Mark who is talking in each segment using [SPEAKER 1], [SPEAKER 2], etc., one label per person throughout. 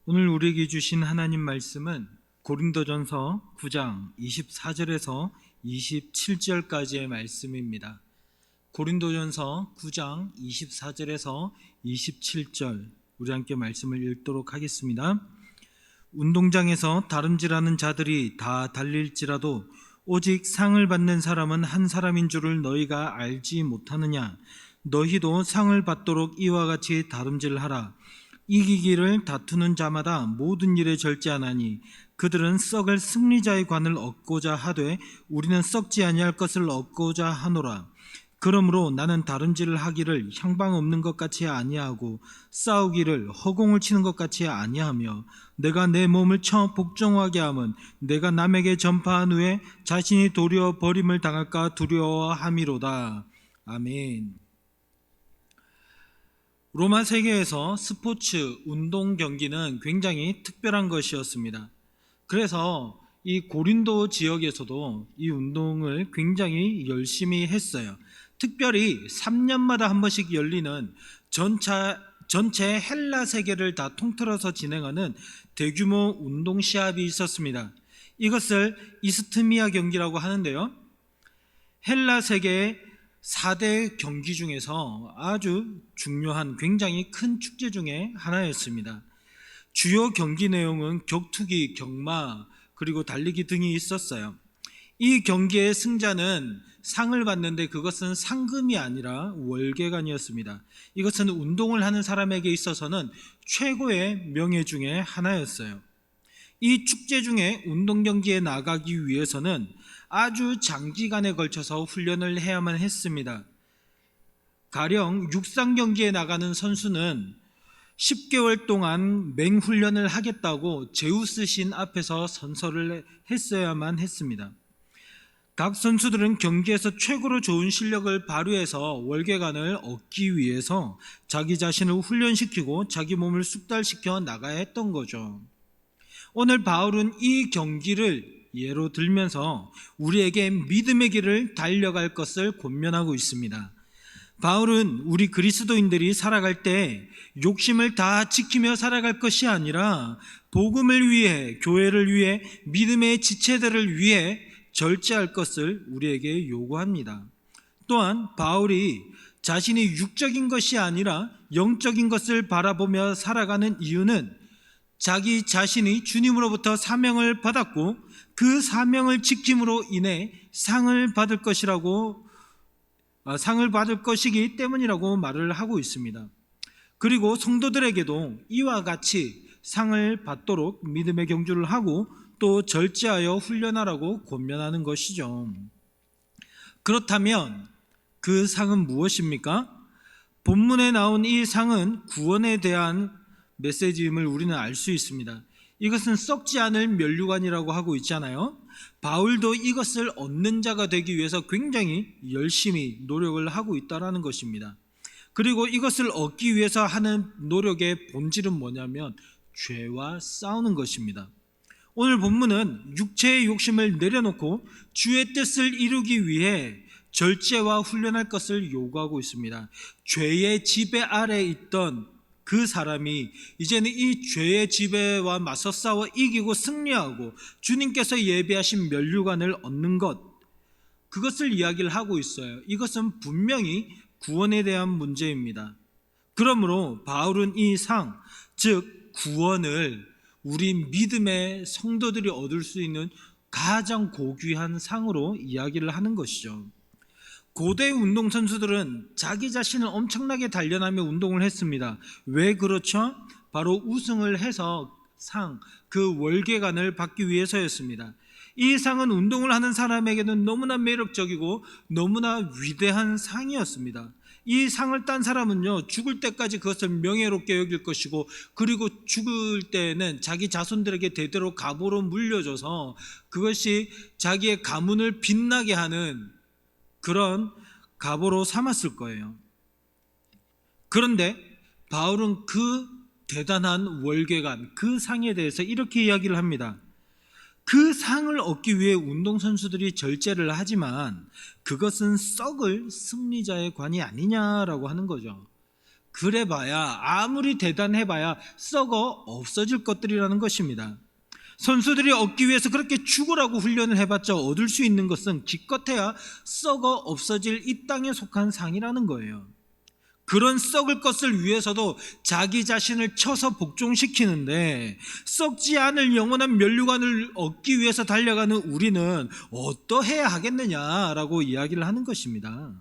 [SPEAKER 1] 오늘 우리에게 주신 하나님 말씀은 고린도전서 9장 24절에서 27절까지의 말씀입니다. 고린도전서 9장 24절에서 27절, 우리 함께 말씀을 읽도록 하겠습니다. 운동장에서 다름질하는 자들이 다 달릴지라도 오직 상을 받는 사람은 한 사람인 줄을 너희가 알지 못하느냐? 너희도 상을 받도록 이와 같이 다름질하라. 이기기를 다투는 자마다 모든 일에 절제하나니 그들은 썩을 승리자의 관을 얻고자 하되 우리는 썩지 아니할 것을 얻고자 하노라. 그러므로 나는 다름질을 하기를 향방 없는 것 같이 아니하고 싸우기를 허공을 치는 것 같이 아니하며 내가 내 몸을 쳐 복종하게 함은 내가 남에게 전파한 후에 자신이 도리어 버림을 당할까 두려워함이로다. 아멘. 로마 세계에서 스포츠, 운동 경기는 굉장히 특별한 것이었습니다. 그래서 이 고린도 지역에서도 이 운동을 굉장히 열심히 했어요. 특별히 3년마다 한 번씩 열리는 전체 헬라 세계를 다 통틀어서 진행하는 대규모 운동 시합이 있었습니다. 이것을 이스트미아 경기라고 하는데요, 헬라 세계의 4대 경기 중에서 아주 중요한 굉장히 큰 축제 중에 하나였습니다. 주요 경기 내용은 격투기, 경마, 그리고 달리기 등이 있었어요. 이 경기의 승자는 상을 받는데 그것은 상금이 아니라 월계관이었습니다. 이것은 운동을 하는 사람에게 있어서는 최고의 명예 중에 하나였어요. 이 축제 중에 운동 경기에 나가기 위해서는 아주 장기간에 걸쳐서 훈련을 해야만 했습니다. 가령 육상 경기에 나가는 선수는 10개월 동안 맹훈련을 하겠다고 제우스 신 앞에서 선서를 했어야만 했습니다. 각 선수들은 경기에서 최고로 좋은 실력을 발휘해서 월계관을 얻기 위해서 자기 자신을 훈련시키고 자기 몸을 숙달시켜 나가야 했던 거죠. 오늘 바울은 이 경기를 예로 들면서 우리에게 믿음의 길을 달려갈 것을 권면하고 있습니다. 바울은 우리 그리스도인들이 살아갈 때 욕심을 다 지키며 살아갈 것이 아니라 복음을 위해, 교회를 위해, 믿음의 지체들을 위해 절제할 것을 우리에게 요구합니다. 또한 바울이 자신이 육적인 것이 아니라 영적인 것을 바라보며 살아가는 이유는 자기 자신이 주님으로부터 사명을 받았고 그 사명을 지킴으로 인해 상을 받을 것이기 때문이라고 말을 하고 있습니다. 그리고 성도들에게도 이와 같이 상을 받도록 믿음의 경주를 하고 또 절제하여 훈련하라고 권면하는 것이죠. 그렇다면 그 상은 무엇입니까? 본문에 나온 이 상은 구원에 대한 메시지임을 우리는 알 수 있습니다. 이것은 썩지 않을 면류관이라고 하고 있잖아요. 바울도 이것을 얻는 자가 되기 위해서 굉장히 열심히 노력을 하고 있다는 것입니다. 그리고 이것을 얻기 위해서 하는 노력의 본질은 뭐냐면 죄와 싸우는 것입니다. 오늘 본문은 육체의 욕심을 내려놓고 주의 뜻을 이루기 위해 절제와 훈련할 것을 요구하고 있습니다. 죄의 지배 아래 있던 그 사람이 이제는 이 죄의 지배와 맞서 싸워 이기고 승리하고 주님께서 예비하신 면류관을 얻는 것, 그것을 이야기를 하고 있어요. 이것은 분명히 구원에 대한 문제입니다. 그러므로 바울은 이 상, 즉 구원을 우리 믿음의 성도들이 얻을 수 있는 가장 고귀한 상으로 이야기를 하는 것이죠. 고대 운동선수들은 자기 자신을 엄청나게 단련하며 운동을 했습니다. 왜 그렇죠? 바로 우승을 해서 그 월계관을 받기 위해서였습니다. 이 상은 운동을 하는 사람에게는 너무나 매력적이고 너무나 위대한 상이었습니다. 이 상을 딴 사람은요, 죽을 때까지 그것을 명예롭게 여길 것이고, 그리고 죽을 때는 자기 자손들에게 대대로 갑오로 물려줘서 그것이 자기의 가문을 빛나게 하는 그런 갑오로 삼았을 거예요. 그런데 바울은 그 대단한 월계관, 그 상에 대해서 이렇게 이야기를 합니다. 그 상을 얻기 위해 운동선수들이 절제를 하지만 그것은 썩을 승리자의 관이 아니냐라고 하는 거죠. 그래봐야 아무리 대단해봐야 썩어 없어질 것들이라는 것입니다. 선수들이 얻기 위해서 그렇게 죽으라고 훈련을 해봤자 얻을 수 있는 것은 기껏해야 썩어 없어질 이 땅에 속한 상이라는 거예요. 그런 썩을 것을 위해서도 자기 자신을 쳐서 복종시키는데 썩지 않을 영원한 면류관을 얻기 위해서 달려가는 우리는 어떠해야 하겠느냐라고 이야기를 하는 것입니다.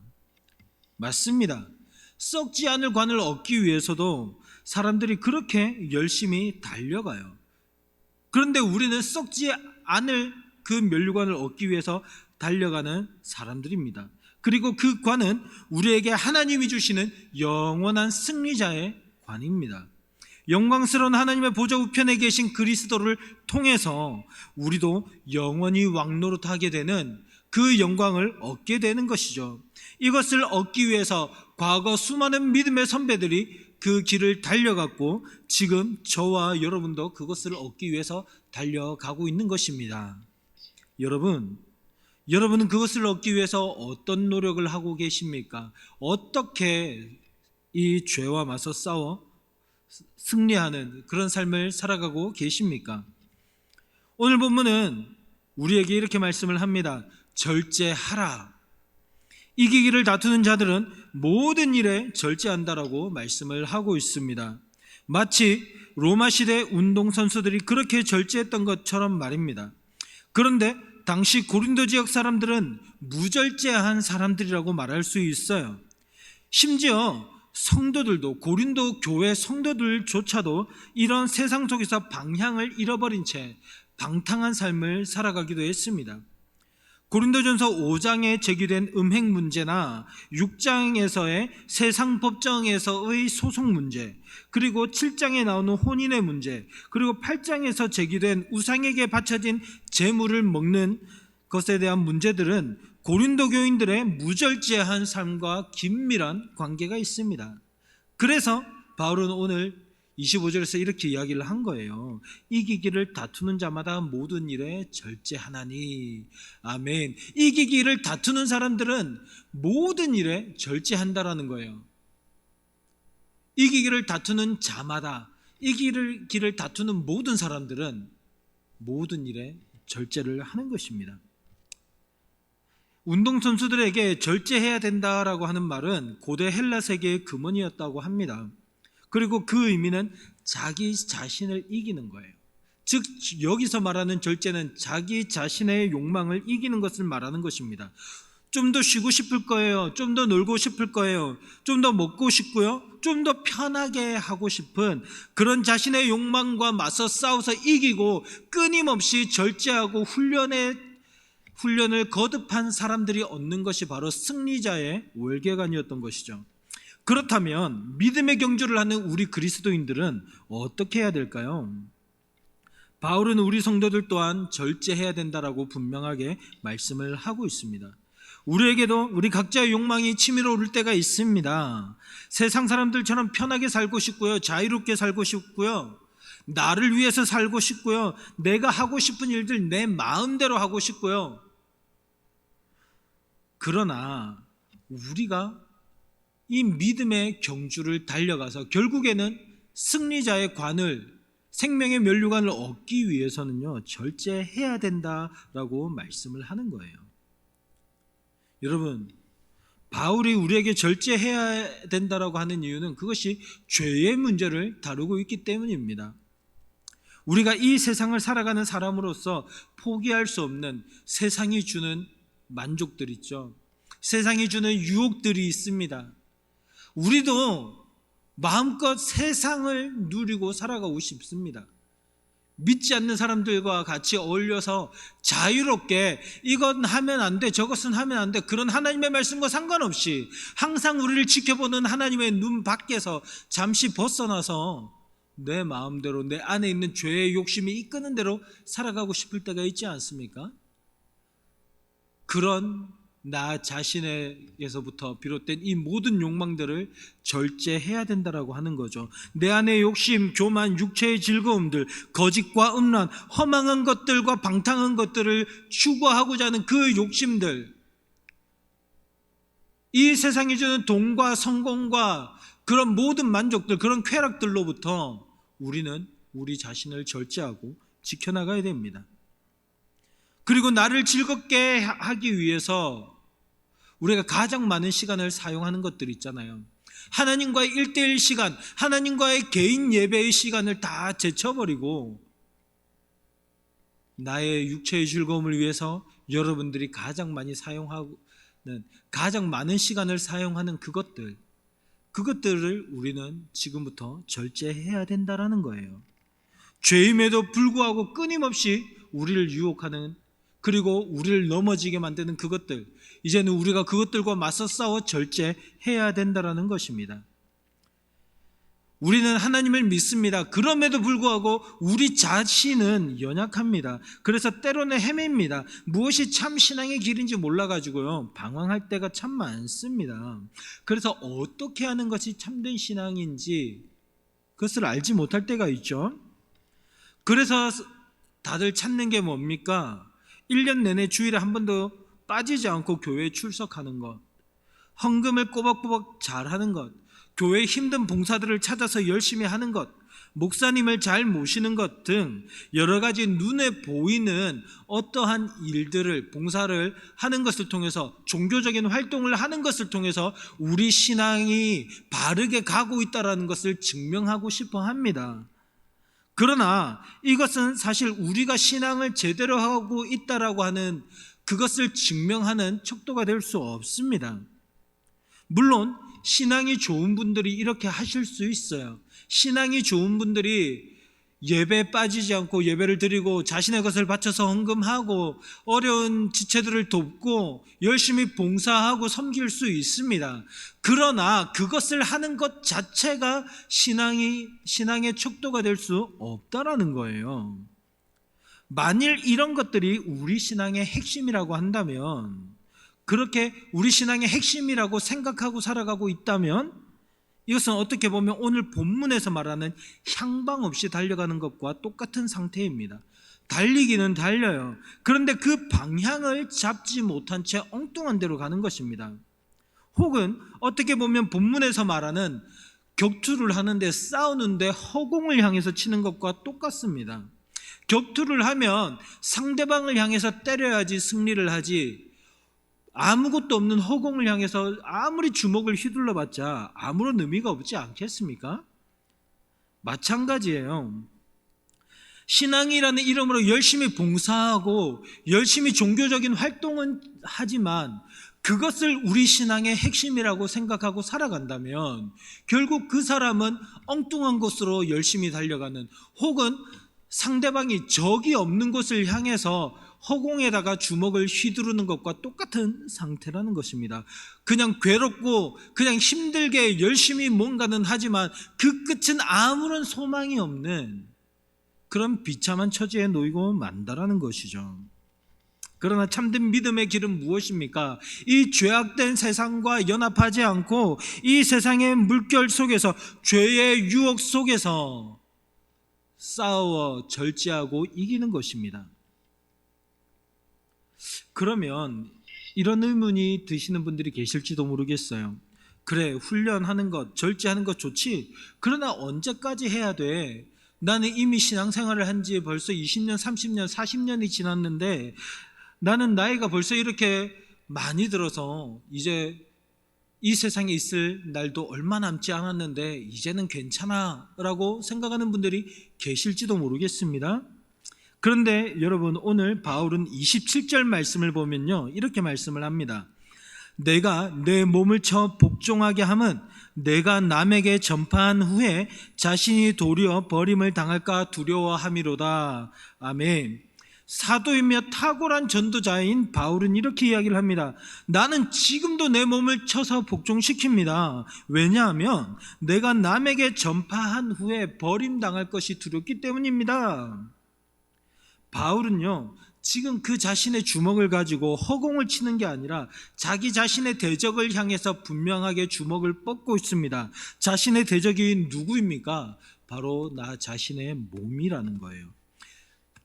[SPEAKER 1] 맞습니다. 썩지 않을 관을 얻기 위해서도 사람들이 그렇게 열심히 달려가요. 그런데 우리는 썩지 않을 그 면류관을 얻기 위해서 달려가는 사람들입니다. 그리고 그 관은 우리에게 하나님이 주시는 영원한 승리자의 관입니다. 영광스러운 하나님의 보좌 우편에 계신 그리스도를 통해서 우리도 영원히 왕노릇하게 되는 그 영광을 얻게 되는 것이죠. 이것을 얻기 위해서 과거 수많은 믿음의 선배들이 그 길을 달려갔고 지금 저와 여러분도 그것을 얻기 위해서 달려가고 있는 것입니다. 여러분은 그것을 얻기 위해서 어떤 노력을 하고 계십니까? 어떻게 이 죄와 맞서 싸워 승리하는 그런 삶을 살아가고 계십니까? 오늘 본문은 우리에게 이렇게 말씀을 합니다. 절제하라. 이기기를 다투는 자들은 모든 일에 절제한다라고 말씀을 하고 있습니다. 마치 로마 시대 운동선수들이 그렇게 절제했던 것처럼 말입니다. 그런데 당시 고린도 지역 사람들은 무절제한 사람들이라고 말할 수 있어요. 심지어 성도들도, 고린도 교회 성도들조차도 이런 세상 속에서 방향을 잃어버린 채 방탕한 삶을 살아가기도 했습니다. 고린도전서 5장에 제기된 음행 문제나 6장에서의 세상 법정에서의 소송 문제, 그리고 7장에 나오는 혼인의 문제, 그리고 8장에서 제기된 우상에게 바쳐진 제물을 먹는 것에 대한 문제들은 고린도 교인들의 무절제한 삶과 긴밀한 관계가 있습니다. 그래서 바울은 오늘 25절에서 이렇게 이야기를 한 거예요. 이기기를 다투는 자마다 모든 일에 절제하나니. 아멘. 이기기를 다투는 사람들은 모든 일에 절제한다라는 거예요. 이기기를 다투는 자마다, 이기기를 다투는 모든 사람들은 모든 일에 절제를 하는 것입니다. 운동선수들에게 절제해야 된다라고 하는 말은 고대 헬라 세계의 금원이었다고 합니다. 그리고 그 의미는 자기 자신을 이기는 거예요. 즉 여기서 말하는 절제는 자기 자신의 욕망을 이기는 것을 말하는 것입니다. 좀 더 쉬고 싶을 거예요. 좀 더 놀고 싶을 거예요. 좀 더 먹고 싶고요. 좀 더 편하게 하고 싶은 그런 자신의 욕망과 맞서 싸워서 이기고 끊임없이 절제하고 훈련을 거듭한 사람들이 얻는 것이 바로 승리자의 월계관이었던 것이죠. 그렇다면 믿음의 경주를 하는 우리 그리스도인들은 어떻게 해야 될까요? 바울은 우리 성도들 또한 절제해야 된다라고 분명하게 말씀을 하고 있습니다. 우리에게도 우리 각자의 욕망이 치밀어 오를 때가 있습니다. 세상 사람들처럼 편하게 살고 싶고요, 자유롭게 살고 싶고요, 나를 위해서 살고 싶고요, 내가 하고 싶은 일들 내 마음대로 하고 싶고요. 그러나 우리가 이 믿음의 경주를 달려가서 결국에는 승리자의 관을, 생명의 면류관을 얻기 위해서는요, 절제해야 된다라고 말씀을 하는 거예요. 여러분, 바울이 우리에게 절제해야 된다라고 하는 이유는 그것이 죄의 문제를 다루고 있기 때문입니다. 우리가 이 세상을 살아가는 사람으로서 포기할 수 없는 세상이 주는 만족들 있죠. 세상이 주는 유혹들이 있습니다. 우리도 마음껏 세상을 누리고 살아가고 싶습니다. 믿지 않는 사람들과 같이 어울려서 자유롭게 이건 하면 안 돼, 저것은 하면 안 돼, 그런 하나님의 말씀과 상관없이 항상 우리를 지켜보는 하나님의 눈 밖에서 잠시 벗어나서 내 마음대로 내 안에 있는 죄의 욕심이 이끄는 대로 살아가고 싶을 때가 있지 않습니까? 그런 나 자신에게서부터 비롯된 이 모든 욕망들을 절제해야 된다라고 하는 거죠. 내 안의 욕심, 교만, 육체의 즐거움들, 거짓과 음란, 허망한 것들과 방탕한 것들을 추구하고자 하는 그 욕심들, 이 세상이 주는 돈과 성공과 그런 모든 만족들, 그런 쾌락들로부터 우리는 우리 자신을 절제하고 지켜나가야 됩니다. 그리고 나를 즐겁게 하기 위해서 우리가 가장 많은 시간을 사용하는 것들 있잖아요. 하나님과의 1:1 시간, 하나님과의 개인 예배의 시간을 다 제쳐버리고 나의 육체의 즐거움을 위해서 여러분들이 가장 많이 사용하는, 가장 많은 시간을 사용하는 그것들을 우리는 지금부터 절제해야 된다라는 거예요. 죄임에도 불구하고 끊임없이 우리를 유혹하는, 그리고 우리를 넘어지게 만드는 그것들, 이제는 우리가 그것들과 맞서 싸워 절제해야 된다라는 것입니다. 우리는 하나님을 믿습니다. 그럼에도 불구하고 우리 자신은 연약합니다. 그래서 때로는 헤맵니다. 무엇이 참 신앙의 길인지 몰라가지고요, 방황할 때가 참 많습니다. 그래서 어떻게 하는 것이 참된 신앙인지 그것을 알지 못할 때가 있죠. 그래서 다들 찾는 게 뭡니까? 1년 내내 주일에 한 번도 빠지지 않고 교회에 출석하는 것, 헌금을 꼬박꼬박 잘하는 것, 교회의 힘든 봉사들을 찾아서 열심히 하는 것, 목사님을 잘 모시는 것 등 여러 가지 눈에 보이는 어떠한 일들을, 봉사를 하는 것을 통해서, 종교적인 활동을 하는 것을 통해서 우리 신앙이 바르게 가고 있다는 것을 증명하고 싶어 합니다. 그러나 이것은 사실 우리가 신앙을 제대로 하고 있다라고 하는 그것을 증명하는 척도가 될 수 없습니다. 물론 신앙이 좋은 분들이 이렇게 하실 수 있어요. 신앙이 좋은 분들이 예배에 빠지지 않고 예배를 드리고 자신의 것을 바쳐서 헌금하고 어려운 지체들을 돕고 열심히 봉사하고 섬길 수 있습니다. 그러나 그것을 하는 것 자체가 신앙의 척도가 될 수 없다라는 거예요. 만일 이런 것들이 우리 신앙의 핵심이라고 한다면, 그렇게 우리 신앙의 핵심이라고 생각하고 살아가고 있다면, 이것은 어떻게 보면 오늘 본문에서 말하는 향방 없이 달려가는 것과 똑같은 상태입니다. 달리기는 달려요. 그런데 그 방향을 잡지 못한 채 엉뚱한 데로 가는 것입니다. 혹은 어떻게 보면 본문에서 말하는 격투를 하는데, 싸우는데 허공을 향해서 치는 것과 똑같습니다. 격투를 하면 상대방을 향해서 때려야지 승리를 하지, 아무것도 없는 허공을 향해서 아무리 주먹을 휘둘러봤자 아무런 의미가 없지 않겠습니까? 마찬가지예요. 신앙이라는 이름으로 열심히 봉사하고 열심히 종교적인 활동은 하지만 그것을 우리 신앙의 핵심이라고 생각하고 살아간다면 결국 그 사람은 엉뚱한 곳으로 열심히 달려가는, 혹은 상대방이 적이 없는 곳을 향해서 허공에다가 주먹을 휘두르는 것과 똑같은 상태라는 것입니다. 그냥 괴롭고 그냥 힘들게 열심히 뭔가는 하지만 그 끝은 아무런 소망이 없는 그런 비참한 처지에 놓이고 만다라는 것이죠. 그러나 참된 믿음의 길은 무엇입니까? 이 죄악된 세상과 연합하지 않고 이 세상의 물결 속에서, 죄의 유혹 속에서 싸워 절제하고 이기는 것입니다. 그러면 이런 의문이 드시는 분들이 계실지도 모르겠어요. 그래, 훈련하는 것, 절제하는 것 좋지. 그러나 언제까지 해야 돼? 나는 이미 신앙생활을 한 지 벌써 20년, 30년, 40년이 지났는데 나는 나이가 벌써 이렇게 많이 들어서 이제 이 세상에 있을 날도 얼마 남지 않았는데 이제는 괜찮아 라고 생각하는 분들이 계실지도 모르겠습니다. 그런데 여러분, 오늘 바울은 27절 말씀을 보면요, 이렇게 말씀을 합니다. 내가 내 몸을 쳐 복종하게 함은 내가 남에게 전파한 후에 자신이 도리어 버림을 당할까 두려워함이로다. 아멘. 사도이며 탁월한 전도자인 바울은 이렇게 이야기를 합니다. 나는 지금도 내 몸을 쳐서 복종시킵니다. 왜냐하면 내가 남에게 전파한 후에 버림당할 것이 두렵기 때문입니다. 바울은요, 지금 그 자신의 주먹을 가지고 허공을 치는 게 아니라 자기 자신의 대적을 향해서 분명하게 주먹을 뻗고 있습니다. 자신의 대적이 누구입니까? 바로 나 자신의 몸이라는 거예요.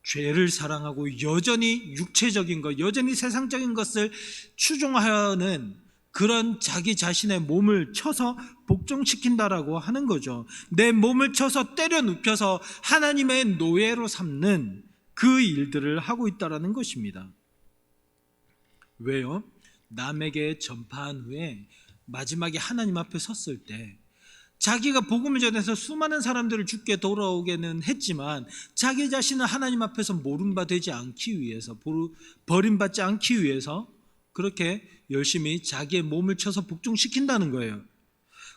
[SPEAKER 1] 죄를 사랑하고 여전히 육체적인 것, 여전히 세상적인 것을 추종하는 그런 자기 자신의 몸을 쳐서 복종시킨다라고 하는 거죠. 내 몸을 쳐서 때려 눕혀서 하나님의 노예로 삼는 그 일들을 하고 있다라는 것입니다. 왜요? 남에게 전파한 후에 마지막에 하나님 앞에 섰을 때 자기가 복음을 전해서 수많은 사람들을 주께 돌아오게는 했지만 자기 자신은 하나님 앞에서 모른바 되지 않기 위해서, 버림받지 않기 위해서 그렇게 열심히 자기의 몸을 쳐서 복종시킨다는 거예요.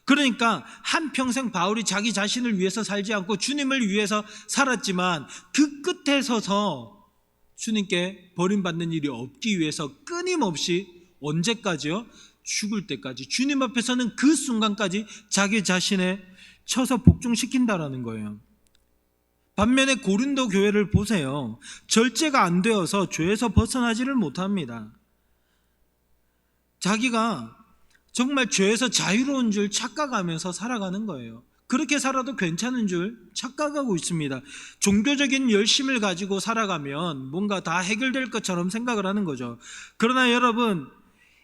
[SPEAKER 1] 그러니까 한평생 바울이 자기 자신을 위해서 살지 않고 주님을 위해서 살았지만 그 끝에 서서 주님께 버림받는 일이 없기 위해서 끊임없이 언제까지요? 죽을 때까지, 주님 앞에서는 그 순간까지 자기 자신에 쳐서 복종시킨다라는 거예요. 반면에 고린도 교회를 보세요. 절제가 안 되어서 죄에서 벗어나지를 못합니다. 자기가 정말 죄에서 자유로운 줄 착각하면서 살아가는 거예요. 그렇게 살아도 괜찮은 줄 착각하고 있습니다. 종교적인 열심을 가지고 살아가면 뭔가 다 해결될 것처럼 생각을 하는 거죠. 그러나 여러분,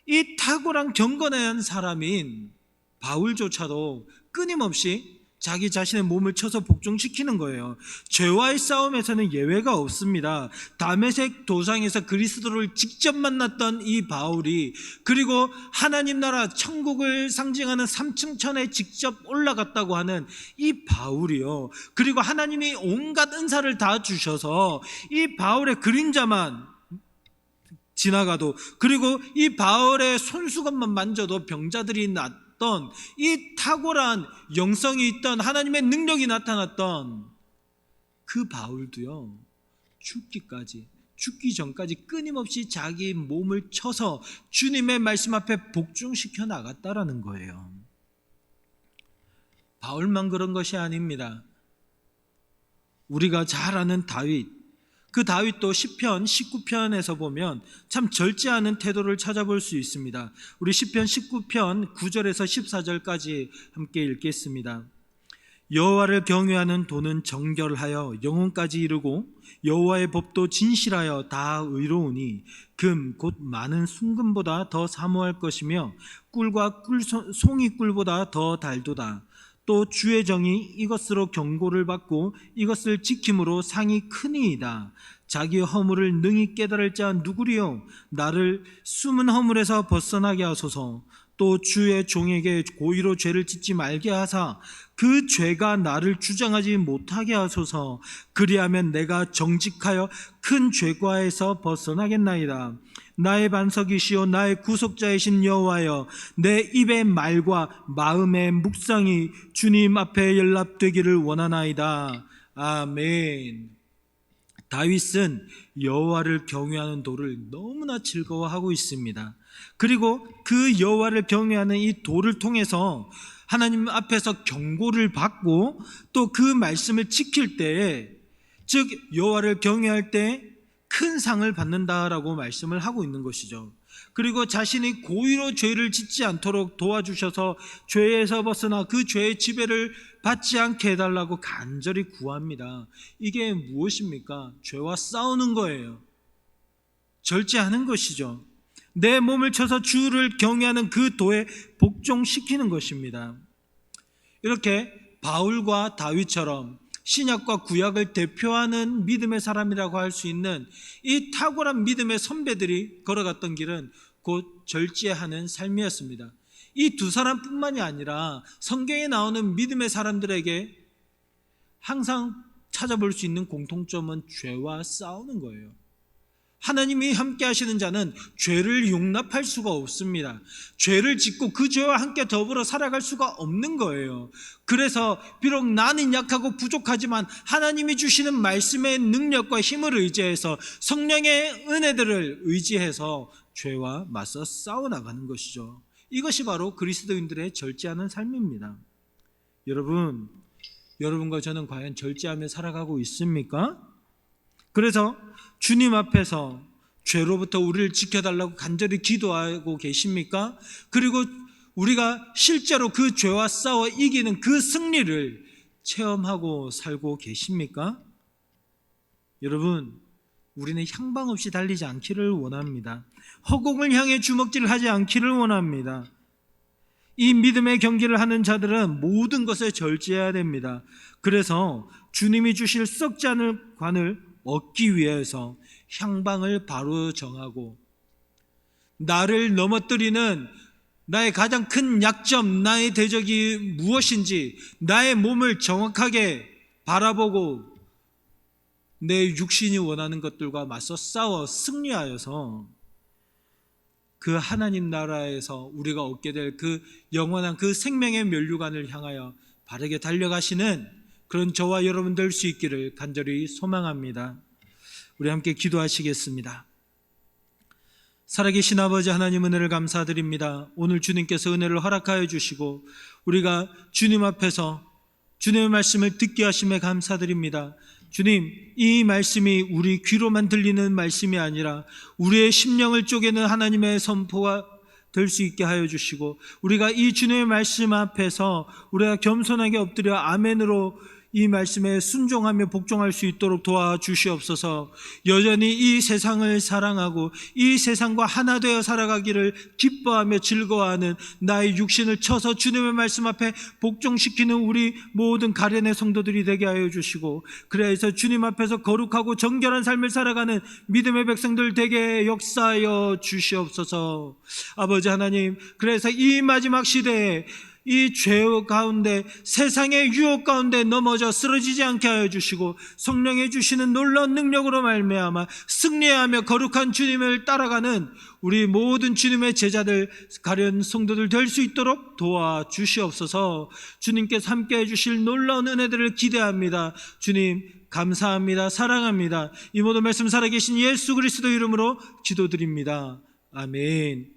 [SPEAKER 1] 이 탁월한 경건한 사람인 바울조차도 끊임없이 자기 자신의 몸을 쳐서 복종시키는 거예요. 죄와의 싸움에서는 예외가 없습니다. 다메섹 도상에서 그리스도를 직접 만났던 이 바울이, 그리고 하나님 나라 천국을 상징하는 3층 천에 직접 올라갔다고 하는 이 바울이요, 그리고 하나님이 온갖 은사를 다 주셔서 이 바울의 그림자만 지나가도, 그리고 이 바울의 손수건만 만져도 병자들이 낫던 이 탁월한 영성이 있던, 하나님의 능력이 나타났던 그 바울도요, 죽기 전까지 끊임없이 자기 몸을 쳐서 주님의 말씀 앞에 복종시켜 나갔다라는 거예요. 바울만 그런 것이 아닙니다. 우리가 잘 아는 다윗, 그 다윗도 시편 19편에서 보면 참 절제하는 태도를 찾아볼 수 있습니다. 우리 시편 19편 9절에서 14절까지 함께 읽겠습니다. 여호와를 경외하는 도는 정결하여 영혼까지 이르고 여호와의 법도 진실하여 다 의로우니 금 곧 많은 순금보다 더 사모할 것이며 꿀과 송이꿀보다 더 달도다. 또 주의 정이 이것으로 경고를 받고 이것을 지킴으로 상이 크니이다. 자기 허물을 능히 깨달을 자 누구리요? 나를 숨은 허물에서 벗어나게 하소서. 또 주의 종에게 고의로 죄를 짓지 말게 하사 그 죄가 나를 주장하지 못하게 하소서. 그리하면 내가 정직하여 큰 죄과에서 벗어나겠나이다. 나의 반석이시오 나의 구속자이신 여호와여, 내 입의 말과 마음의 묵상이 주님 앞에 연락되기를 원하나이다. 아멘. 다윗은 여호와를 경외하는 도를 너무나 즐거워하고 있습니다. 그리고 그 여호와를 경외하는 이 도를 통해서 하나님 앞에서 경고를 받고 또 그 말씀을 지킬 때에, 즉 여호와를 경외할 때 큰 상을 받는다라고 말씀을 하고 있는 것이죠. 그리고 자신이 고의로 죄를 짓지 않도록 도와주셔서 죄에서 벗어나 그 죄의 지배를 받지 않게 해달라고 간절히 구합니다. 이게 무엇입니까? 죄와 싸우는 거예요. 절제하는 것이죠. 내 몸을 쳐서 주를 경외하는 그 도에 복종시키는 것입니다. 이렇게 바울과 다윗처럼 신약과 구약을 대표하는 믿음의 사람이라고 할 수 있는 이 탁월한 믿음의 선배들이 걸어갔던 길은 곧 절제하는 삶이었습니다. 이 두 사람뿐만이 아니라 성경에 나오는 믿음의 사람들에게 항상 찾아볼 수 있는 공통점은 죄와 싸우는 거예요. 하나님이 함께 하시는 자는 죄를 용납할 수가 없습니다. 죄를 짓고 그 죄와 함께 더불어 살아갈 수가 없는 거예요. 그래서 비록 나는 약하고 부족하지만 하나님이 주시는 말씀의 능력과 힘을 의지해서, 성령의 은혜들을 의지해서 죄와 맞서 싸워나가는 것이죠. 이것이 바로 그리스도인들의 절제하는 삶입니다. 여러분과 저는 과연 절제하며 살아가고 있습니까? 그래서 주님 앞에서 죄로부터 우리를 지켜달라고 간절히 기도하고 계십니까? 그리고 우리가 실제로 그 죄와 싸워 이기는 그 승리를 체험하고 살고 계십니까? 여러분, 우리는 향방 없이 달리지 않기를 원합니다. 허공을 향해 주먹질을 하지 않기를 원합니다. 이 믿음의 경기를 하는 자들은 모든 것에 절제해야 됩니다. 그래서 주님이 주실 썩지 않을 관을 얻기 위해서 향방을 바로 정하고, 나를 넘어뜨리는 나의 가장 큰 약점, 나의 대적이 무엇인지 나의 몸을 정확하게 바라보고 내 육신이 원하는 것들과 맞서 싸워 승리하여서 그 하나님 나라에서 우리가 얻게 될 그 영원한 그 생명의 면류관을 향하여 바르게 달려가시는 그런 저와 여러분 될 수 있기를 간절히 소망합니다. 우리 함께 기도하시겠습니다. 살아계신 아버지 하나님, 은혜를 감사드립니다. 오늘 주님께서 은혜를 허락하여 주시고 우리가 주님 앞에서 주님의 말씀을 듣게 하심에 감사드립니다. 주님, 이 말씀이 우리 귀로만 들리는 말씀이 아니라 우리의 심령을 쪼개는 하나님의 선포가 될 수 있게 하여 주시고, 우리가 이 주님의 말씀 앞에서 우리가 겸손하게 엎드려 아멘으로 이 말씀에 순종하며 복종할 수 있도록 도와주시옵소서. 여전히 이 세상을 사랑하고 이 세상과 하나 되어 살아가기를 기뻐하며 즐거워하는 나의 육신을 쳐서 주님의 말씀 앞에 복종시키는 우리 모든 가련의 성도들이 되게 하여 주시고, 그래서 주님 앞에서 거룩하고 정결한 삶을 살아가는 믿음의 백성들 되게 역사하여 주시옵소서. 아버지 하나님, 그래서 이 마지막 시대에 이 죄 가운데, 세상의 유혹 가운데 넘어져 쓰러지지 않게 하여 주시고 성령의 주시는 놀라운 능력으로 말미암아 승리하며 거룩한 주님을 따라가는 우리 모든 주님의 제자들, 가련 성도들 될 수 있도록 도와주시옵소서. 주님께서 함께해 주실 놀라운 은혜들을 기대합니다. 주님 감사합니다. 사랑합니다. 이 모든 말씀 살아계신 예수 그리스도 이름으로 기도드립니다. 아멘.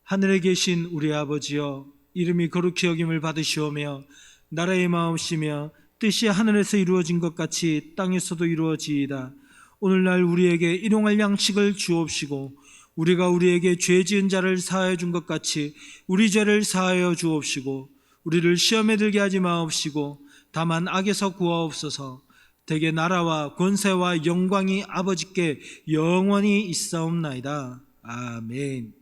[SPEAKER 1] 하늘에 계신 우리 아버지여, 이름이 거룩히 여김을 받으시오며 나라의 마음이시며 뜻이 하늘에서 이루어진 것 같이 땅에서도 이루어지이다. 오늘날 우리에게 일용할 양식을 주옵시고 우리가 우리에게 죄 지은 자를 사하여 준 것 같이 우리 죄를 사하여 주옵시고 우리를 시험에 들게 하지 마옵시고 다만 악에서 구하옵소서. 대개 나라와 권세와 영광이 아버지께 영원히 있사옵나이다. 아멘.